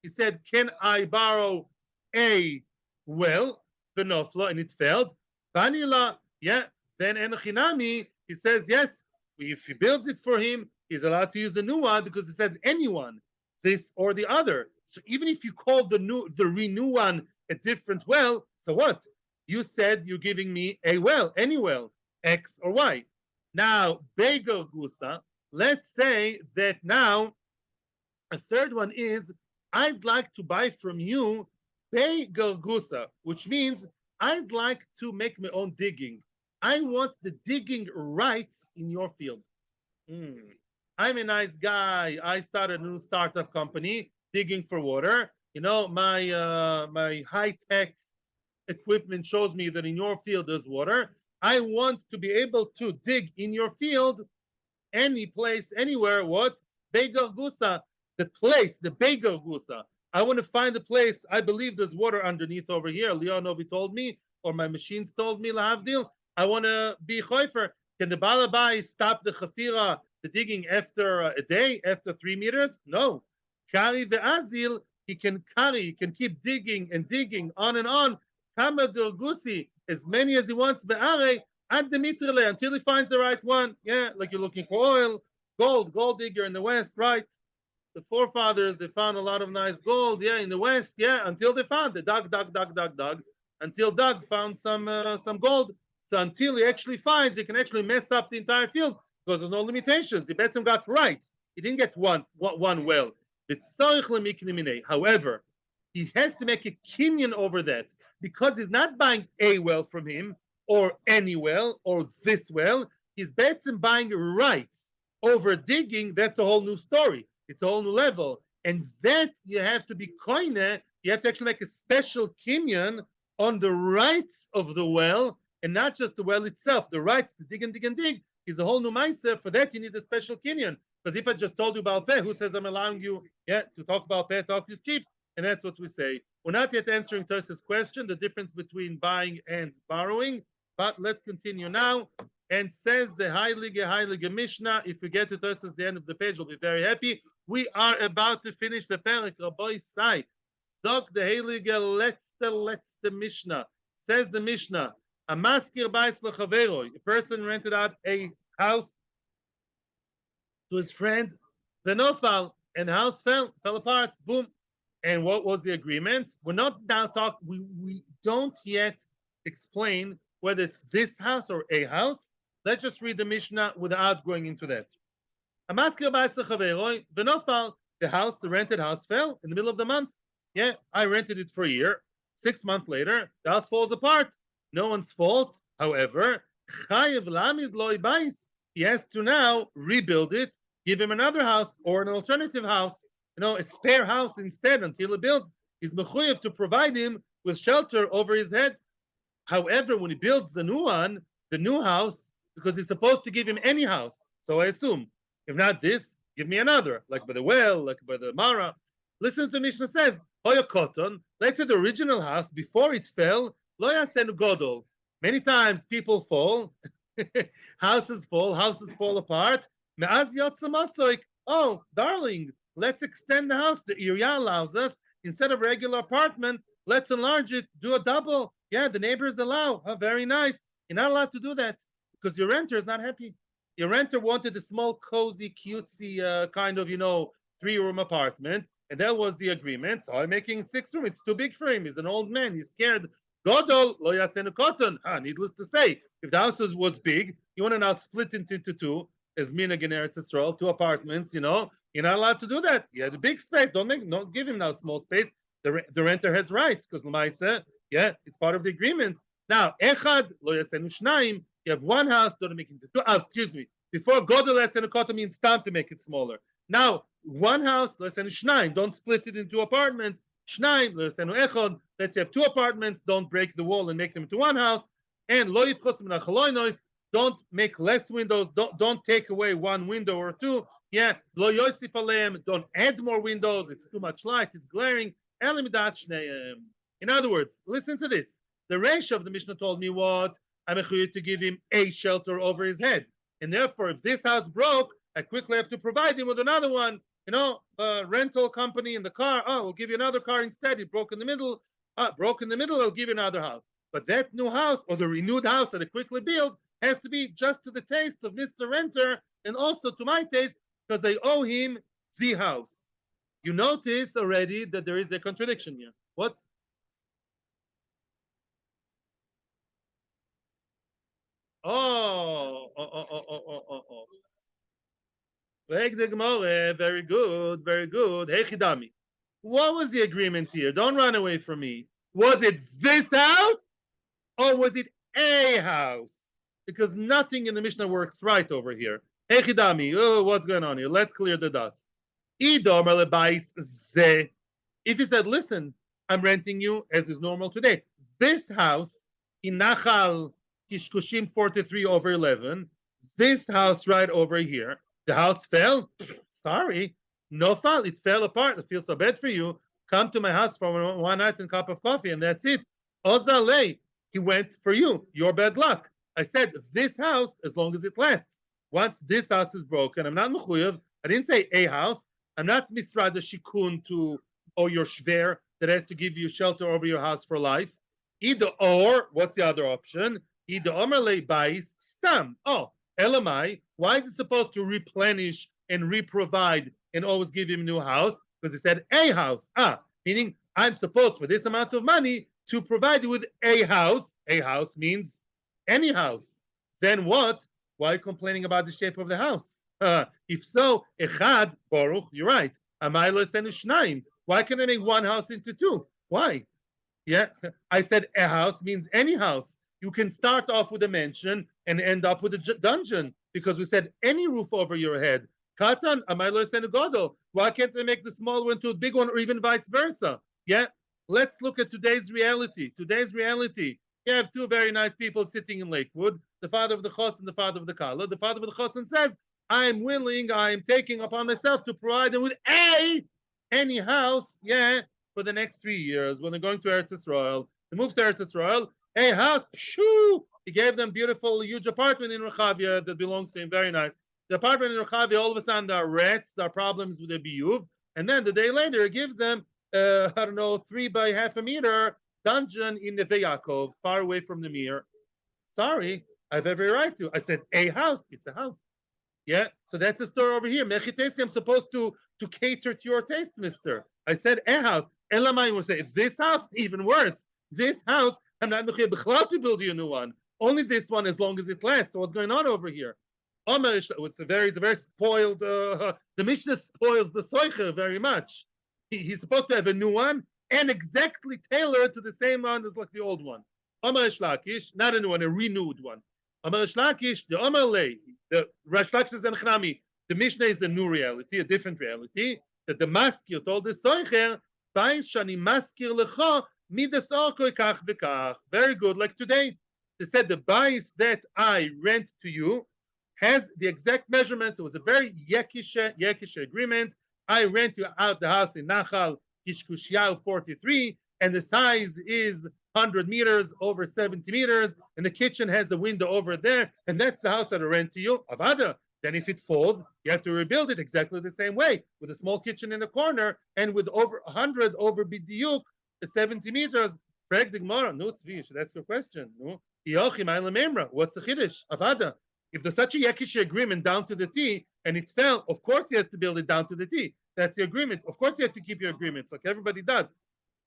He said, can I borrow a well? The nofla, and it failed. Vanilla, yeah. Then Enochinami, he says, yes, if he builds it for him, he's allowed to use the new one because it says anyone, this or the other. So even if you call the renew one a different well, so what? You said you're giving me a well, any well, X or Y. Now, Beger Gusa, let's say that now a third one is I'd like to buy from you Beger Gusa, which means I'd like to make my own digging. I want the digging rights in your field. I'm a nice guy. I started a new startup company digging for water. You know, my high-tech equipment shows me that in your field there's water. I want to be able to dig in your field any place, anywhere. What? Beger Gusa, the place, the Beger Gusa. I want to find a place. I believe there's water underneath over here. Leonovi told me, or my machines told me, Lahavdil. I want to be choifer. Can the balabai stop the chafira, the digging, after a day, after 3 meters? No. Kari the azil, he can carry, he can keep digging and digging on and on. Kama Gusi, as many as he wants, be'are, at the mitrele, until he finds the right one. Yeah, like you're looking for oil, gold digger in the west, right? The forefathers, they found a lot of nice gold, yeah, in the west, yeah, until they found it. Dug, until Doug found some gold. So until he actually finds, he can actually mess up the entire field because there's no limitations. He bet some got rights. He didn't get one well. However, he has to make a kinyan over that because he's not buying a well from him or any well or this well. He's buying rights over digging. That's a whole new story. It's a whole new level. And that you have to be koine. You have to actually make a special kinyan on the rights of the well and not just the well itself. The rights to dig and dig and dig is a whole new meiser. For that, you need a special kinyan. Because if I just told you about peh, who says I'm allowing you to talk about peh, talk is cheap? And that's what we say. We're not yet answering Tosa's question, the difference between buying and borrowing. But let's continue now. And says the Heilige Mishnah, if we get to Tosa's the end of the page, we'll be very happy. We are about to finish the Perek Rabbi Sai. Dok the Heilige letzte Mishnah. Says the Mishnah, a maskir bais lechaveroi, a person rented out a house to his friend, the nofal, and the house fell apart, boom. And what was the agreement? We're not now talking, we don't yet explain whether it's this house or a house. Let's just read the Mishnah without going into that. A maskir bais lechaveroi, the nofal, the house, the rented house fell in the middle of the month. Yeah, I rented it for a year. 6 months later, the house falls apart. No one's fault. However, chayev lamid loy bais. He has to now rebuild it, give him another house or an alternative house, a spare house instead until he builds. He's mechuyev to provide him with shelter over his head. However, when he builds the new one, the new house, because he's supposed to give him any house. So I assume, if not this, give me another, like by the well, like by the Mara. Listen to Mishnah says, Hoya Cotton, let's say the original house, before it fell, Lo Yasen Godol. Many times people fall, houses fall apart. Me'az Yotzamasoik. Oh, darling, let's extend the house. The area allows us, instead of regular apartment, let's enlarge it, do a double. Yeah, the neighbors allow. Oh, very nice. You're not allowed to do that because your renter is not happy. Your renter wanted a small, cozy, cutesy kind of, 3-room apartment. And that was the agreement. So I'm making 6 room. It's too big for him. He's an old man. He's scared. Godol lo yatzenu cotton. Needless to say, if the house was big, you want to now split into 2, as minhag in Eretz Yisrael, 2 apartments. You're not allowed to do that. You had a big space. Don't give him now small space. The renter has rights because l'maisa, it's part of the agreement. Now, echad lo yatzenu shnaim. You have one house. Don't make it into 2. Excuse me. Before Godel and Kota means time to make it smaller. Now, one house, let's say Shnaim, don't split it into apartments. Shnaim, let's say Echod, let's have two apartments, don't break the wall and make them into one house. And Lo Yitchos Min HaChalonos, don't make less windows, don't take away one window or two. Yeah, Lo Yosif Aleim, don't add more windows, it's too much light, it's glaring. In other words, listen to this. The Reish of the Mishnah told me what? I'm to give him a shelter over his head. And therefore, if this house broke, I quickly have to provide him with another one. You know, rental company in the car. Oh, we'll give you another car instead. It broke in the middle. Broke in the middle, I'll give you another house. But that new house or the renewed house that I quickly build has to be just to the taste of Mr. Renter and also to my taste because I owe him the house. You notice already that there is a contradiction here. What? Oh. Very good, very good. Hey, Chidami. What was the agreement here? Don't run away from me. Was it this house or was it a house? Because nothing in the Mishnah works right over here. Hey, Chidami, oh, what's going on here? Let's clear the dust. If he said, listen, I'm renting you as is normal today. This house in Nachal Kishkushim 43/11, this house right over here, the house fell. Sorry, no fault. It fell apart. I feel so bad for you. Come to my house for one night and a cup of coffee, and that's it. Ozale, he went for you. Your bad luck. I said this house as long as it lasts. Once this house is broken, I'm not mechuyev. I didn't say a house. I'm not misrad shikun to or your shver that has to give you shelter over your house for life. Either or, what's the other option? Either omerle bais stam. Oh, Elamai, why is it supposed to replenish and reprovide and always give him a new house? Because it said a house. Meaning I'm supposed for this amount of money to provide you with a house. A house means any house. Then what? Why are you complaining about the shape of the house? If so, echad, Baruch, you're right. Amaylos and Shnaim. Why can I make one house into two? Why? Yeah, I said a house means any house. You can start off with a mansion and end up with a dungeon because we said any roof over your head. Katan, Amaylos and Godol. Why can't they make the small one to a big one or even vice versa? Yeah, let's look at today's reality. Today's reality. You have two very nice people sitting in Lakewood, the father of the Chos and the father of the Kala. The father of the Chosin says, I'm willing, I'm taking upon myself to provide them with any house, yeah, for the next 3 years when they're going to Eretz Yisrael. They moved to Eretz Yisrael, a house, pshoo! He gave them beautiful, huge apartment in Rechavia that belongs to him, very nice. The apartment in Rechavia, all of a sudden, there are rats, there are problems with the biyuv, and then the day later, he gives them, 3 by half a meter dungeon in Neve Yaakov, far away from the Mir. Sorry, I have every right to. I said a house, it's a house. Yeah, so that's the story over here. Mechitesi, I'm supposed to cater to your taste, mister. I said a house. Elamai will say, this house, even worse. This house, I'm not mechuyev b'chlal to build you a new one. Only this one as long as it lasts. So what's going on over here? It's a very spoiled, the Mishnah spoils the Soicher very much. He's supposed to have a new one and exactly tailored to the same one as like the old one. Omar Shlakish, not a new one, a renewed one. Omar Shlakish, the Omar Lei, the Rash Lakish and Chnami, the Mishnah is the new reality, a different reality, that the maskir told the Soicher, Bais shani maskir lecha, midas orko kach v'kach. Very good, like today. They said the bais that I rent to you has the exact measurements. It was a very yekish agreement. I rent you out the house in Nachal Kishkushyahu 43, and the size is 100 meters over 70 meters, and the kitchen has a window over there, and that's the house that I rent to you. Avada. Then if it falls, you have to rebuild it exactly the same way, with a small kitchen in the corner, and with over 100 over bidiyuk, 70 meters. Frag the Gemara. No, Tzvi, should ask a question. No. What's the chiddush? Avada. If there's such a yekish agreement down to the T and it fell, of course he has to build it down to the T. That's the agreement. Of course you have to keep your agreements, like everybody does.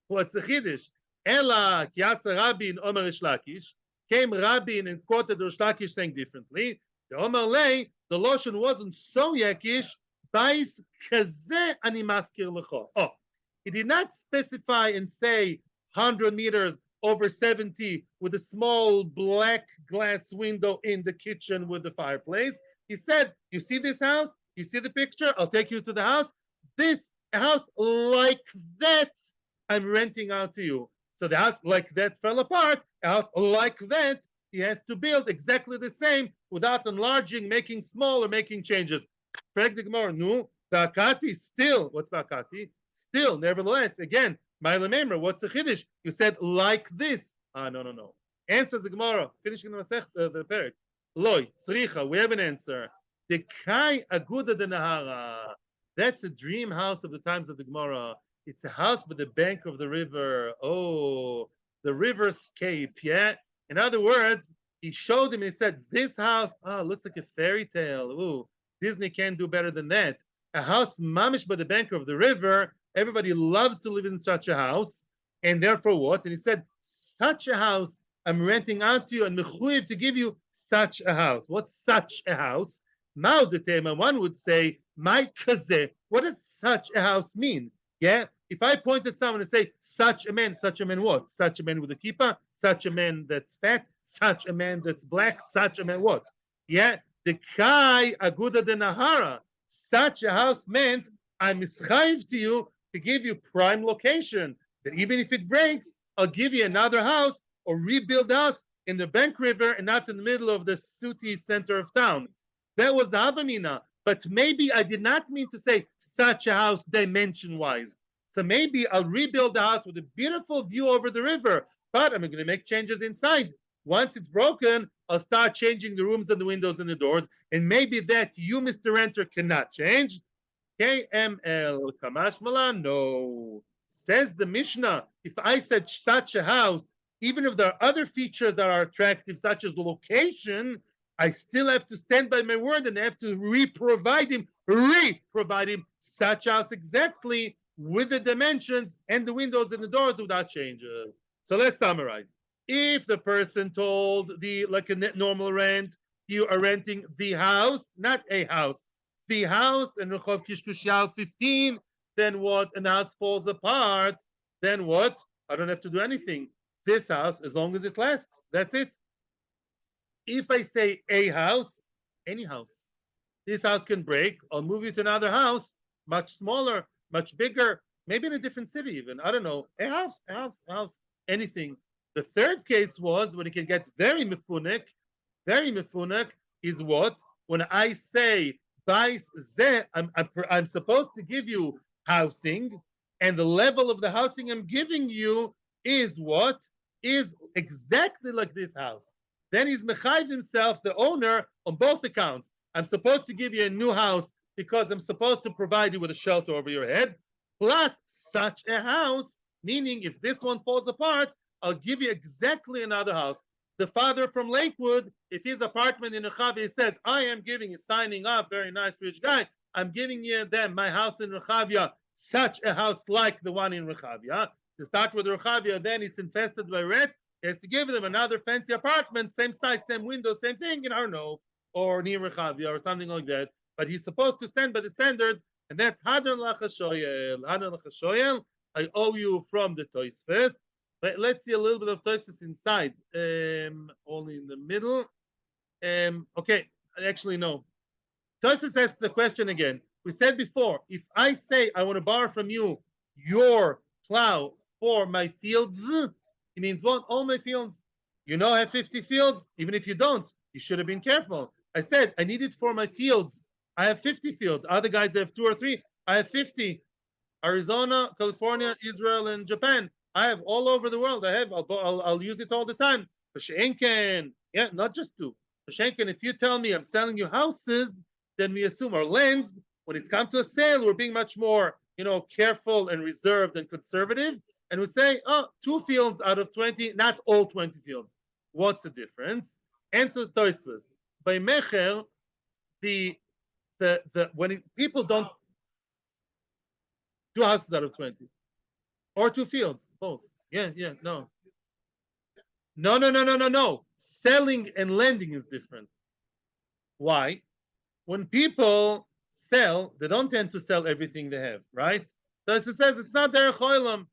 What's the chiddush? Ella kiasa Rabin Omer Shlakish came Rabin and quoted the Shlakish saying differently. The Omer Lei, the lotion wasn't so yekish. Bais kaze ani maskir lecho. Oh, he did not specify and say 100 meters over 70 with a small black glass window in the kitchen with the fireplace. He said, you see this house? You see the picture? I'll take you to the house. This house like that, I'm renting out to you. So the house like that fell apart. A house like that, he has to build exactly the same without enlarging, making small, or making changes. No, Vakati still. What's Vakati? Still, nevertheless, again, Ma'ila what's the Chiddush? You said like this. No. Answers the Gemara. Finishing the Masech, the Perek. Loi, Tzricha, we have an answer. The Kai Aguda de Nahara. That's a dream house of the times of the Gemara. It's a house by the bank of the river. Oh, the riverscape, yeah? In other words, he showed him and he said, this house, looks like a fairy tale. Ooh, Disney can't do better than that. A house mamish by the bank of the river. Everybody loves to live in such a house. And therefore what? And he said, such a house I'm renting out to you and mechuyev to give you such a house. What's such a house? Ma'odetema, one would say, my kazeh. What does such a house mean? Yeah, if I point at someone and say, such a man what? Such a man with a kippah, such a man that's fat, such a man that's black, such a man what? Yeah, the kai aguda de nahara. Such a house meant I'm mischayiv to you to give you prime location. That even if it breaks, I'll give you another house or rebuild the house in the Bank River and not in the middle of the sooty center of town. That was the Havamina. But maybe I did not mean to say such a house dimension-wise. So maybe I'll rebuild the house with a beautiful view over the river, but I'm going to make changes inside. Once it's broken, I'll start changing the rooms and the windows and the doors, and maybe that you, Mr. Renter, cannot change. KML, Kamash Malan, no. Says the Mishnah, if I said such a house, even if there are other features that are attractive, such as the location, I still have to stand by my word and I have to re-provide him such house exactly with the dimensions and the windows and the doors without changes. So let's summarize. If the person told like a normal rent, you are renting the house, not a house, the house, and Rechov Kishkushal 15, then what? And the house falls apart, then what? I don't have to do anything. This house, as long as it lasts, that's it. If I say a house, any house, this house can break. I'll move you to another house, much smaller, much bigger, maybe in a different city even. I don't know. A house, anything. The third case was when it can get very mefunek is what? When I say, I'm supposed to give you housing, and the level of the housing I'm giving you is what? Is exactly like this house. Then he's mechayiv himself, the owner, on both accounts. I'm supposed to give you a new house because I'm supposed to provide you with a shelter over your head, plus such a house, meaning if this one falls apart, I'll give you exactly another house. The father from Lakewood, if his apartment in Rechavia says, I am giving you, signing up, very nice rich guy, I'm giving you them, my house in Rechavia, such a house like the one in Rechavia. To start with Rechavia, then it's infested by rats. He has to give them another fancy apartment, same size, same window, same thing in Arno or near Rechavia or something like that. But he's supposed to stand by the standards, and that's Hadron Lachashoyel. Hadron Lachashoyel, I owe you from the Toysfest. But let's see a little bit of Toysfest inside. Only in the middle. Okay, actually, no. Toysfest asks the question again. We said before, if I say I want to borrow from you your plow for my fields, it means what? All my fields. You know I have 50 fields. Even if you don't, you should have been careful. I said I need it for my fields. I have 50 fields. Other guys have 2 or 3. I have 50. Arizona, California, Israel, and Japan. I have all over the world. I'll use it all the time. Can, yeah, not just 2. Can, if you tell me I'm selling you houses, then we assume our lands. When it's come to a sale, we're being much more, careful and reserved and conservative. And we say, 2 fields out of 20, not all 20 fields. What's the difference? Answers Tosfos. By Mecher, people don't 2 houses out of 20. Or 2 fields, both. Yeah, no. No. Selling and lending is different. Why? When people sell, they don't tend to sell everything they have, right? So it says it's not derech olam.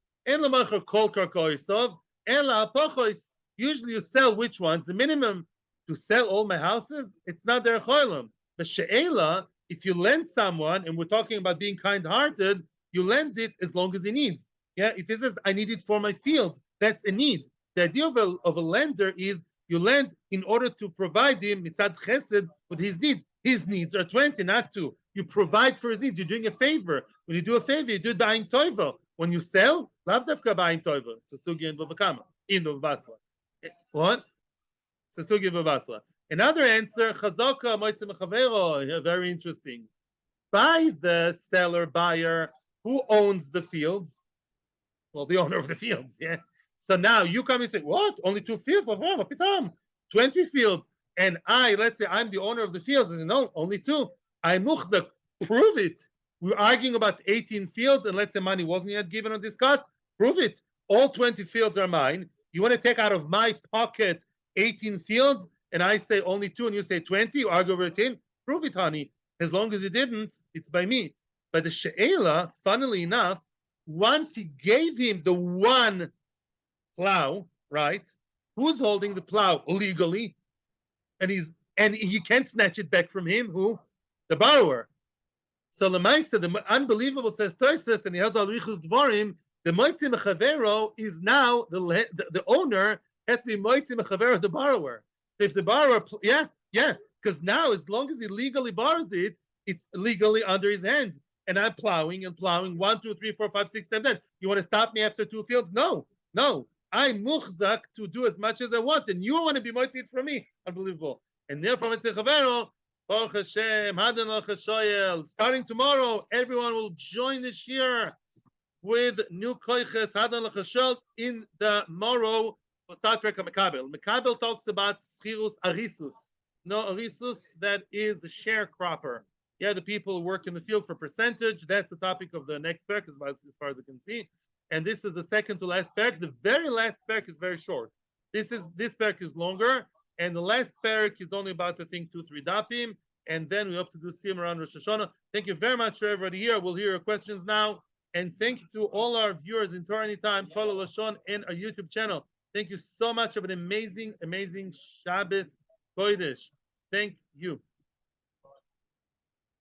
Usually you sell which ones? The minimum to sell all my houses, it's not derech olam. The she'ela, if you lend someone, and we're talking about being kind-hearted, you lend it as long as he needs. Yeah, if he says, I need it for my fields, that's a need. The idea of a lender is you lend in order to provide him mitzad chesed with his needs. His needs are 20, not 2. You provide for his needs. You're doing a favor. When you do a favor, you do it ba'ayin toiva. When you sell, lav dafka ba'ayin toiva. It's a sugi in Bava in Bava. What? It's a sugi in Bava. Another answer, chazaka moitze mechavero. Very interesting. By the seller, buyer, who owns the fields? Well, the owner of the fields, yeah. So now you come and say, what? Only 2 fields? But what? 20 fields. And let's say I'm the owner of the fields. I say, no, only 2. I muchzak. Prove it. We're arguing about 18 fields, and let's say money wasn't yet given or discussed. Prove it. All 20 fields are mine. You want to take out of my pocket 18 fields, and I say only 2, and you say 20, you argue over 18? Prove it, honey. As long as you didn't, it's by me. But the she'ela, funnily enough, once he gave him the 1 plow, right? Who's holding the plow legally? And he can't snatch it back from him. Who? The borrower. So Lemaisa, the unbelievable says Toises, and he has al richus dvarim. The moitzi mechavero is now the owner has to be moitzi mechavero the borrower. So if the borrower, because now as long as he legally borrows it, it's legally under his hands. And I'm plowing 1, 2, 3, 4, 5, 6, 10. You want to stop me after 2 fields? No. I'm muchzak to do as much as I want, and you want to be moitzi it from me. Unbelievable. And therefore, Baruch Hashem, starting tomorrow, everyone will join this year with new koiches Hadan l'chashol. In the morrow, we'll start Perek Mekabel. Mekabel talks about schirus arisus. No, arisus, that is the sharecropper. Yeah, the people who work in the field for percentage. That's the topic of the next perek, as far as I can see. And this is the second to last perek. The very last perek is very short. This perek is longer. And the last parak is only about, I think, 2-3 dapim. And then we hope to do Siyam around Rosh Hashanah. Thank you very much for everybody here. We'll hear your questions now. And thank you to all our viewers in Torah Anytime, Kol Lashon, and our YouTube channel. Thank you so much. Have an amazing, amazing Shabbos Kodesh. Thank you.